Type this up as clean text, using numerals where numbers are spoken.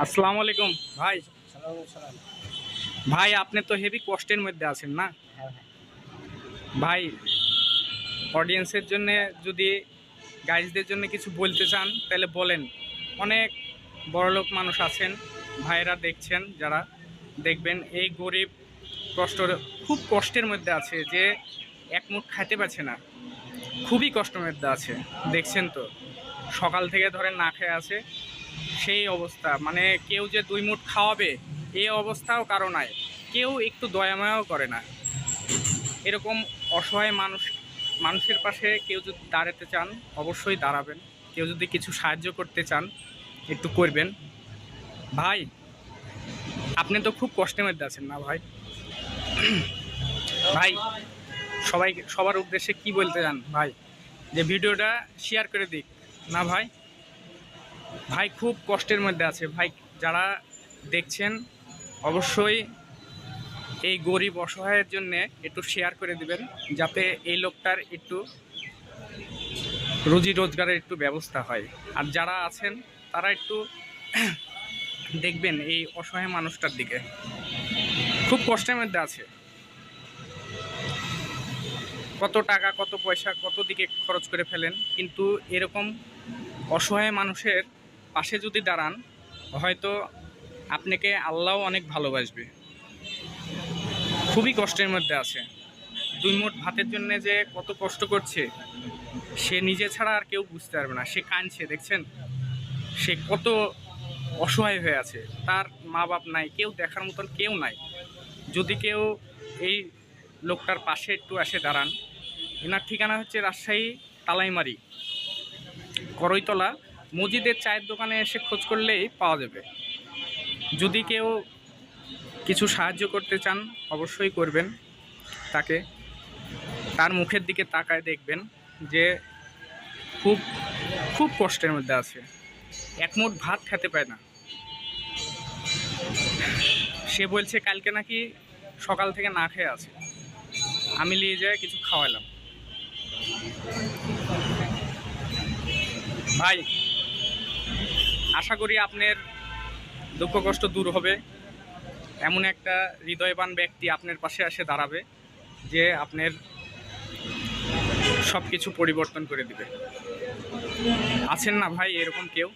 আসসালামু আলাইকুম ভাই। সালাম। ভাই আপনি তো হেভি কষ্টের মধ্যে আছেন না হ্যাঁ ভাই। ভাই? অডিয়েন্সের জন্য যদি গাইজদের জন্য কিছু বলতে চান তাহলে বলেন। অনেক বড়লোক মানুষ আছেন, ভাইরা দেখছেন, যারা দেখবেন এই গরিব খুব কষ্টের মধ্যে আছে, যে এক মুঠ খাইতে পারছে না, খুবই কষ্টের মধ্যে আছে। দেখছেন তো, সকাল থেকে ধরে না খেয়ে আছে, সেই অবস্থা। মানে কেউ যে দুই মুঠ খাওয়াবে এই অবস্থাও কারো নাই, কেউ একটু দয়ামায়াও করে না। এরকম অসহায় মানুষের পাশে কেউ যদি দাঁড়াতে চান অবশ্যই দাঁড়াবেন। কেউ যদি কিছু সাহায্য করতে চান একটু করবেন। ভাই আপনি তো খুব কষ্টের মধ্যে আছেন না ভাই? ভাই সবার উদ্দেশ্যে কি বলতে চান ভাই? যে ভিডিওটা শেয়ার করে দিক না ভাই? ভাই খুব কষ্টের মধ্যে আছে ভাই, যারা দেখছেন অবশ্যই এই গরিব অসহায়ের জন্য একটু শেয়ার করে দিবেন, যাতে এই লোকটার একটু রুজি রোজগারের একটু ব্যবস্থা হয়। আর যারা আছেন তারা একটু দেখবেন এই অসহায় মানুষটার দিকে, খুব কষ্টের মধ্যে আছে। কত টাকা কত পয়সা কত দিকে খরচ করে ফেলেন, কিন্তু এরকম অসহায় মানুষের পাশে যদি দাঁড়ান হয়তো আপনাকে আল্লাহ অনেক ভালোবাসবে। খুবই কষ্টের মধ্যে আছে, দুই মুঠ ভাতের জন্য যে কত কষ্ট করছে সে নিজে ছাড়া আর কেউ বুঝতে পারবে না। সে কাঁদছে, দেখছেন সে কত অসহায় হয়ে আছে, তার মা বাপ নাই, কেউ দেখার মতন কেউ নাই। যদি কেউ এই লোকটার পাশে একটু এসে দাঁড়ান। এনার ঠিকানা হচ্ছে রাজশাহী তালাইমারি করইতলা মসজিদের চায়ের দোকানে এসে খোঁজ করলেই পাওয়া যাবে। যদি কেউ কিছু সাহায্য করতে চান অবশ্যই করবেন তাকে। তার মুখের দিকে তাকায় দেখবেন যে খুব খুব কষ্টের মধ্যে আছে, এক মুঠ ভাত খেতে পায় না। সে বলছে কালকে নাকি সকাল থেকে না খেয়ে আছে, আমি নিয়ে যেয়ে কিছু খাওয়ালাম। ভাই আশা করি আপনার দুঃখ কষ্ট দূর হবে, এমন একটা হৃদয়বান ব্যক্তি আপনার পাশে এসে দাঁড়াবে যে আপনার সব কিছু পরিবর্তন করে দিবে। আছেন না ভাই এরকম কেউ?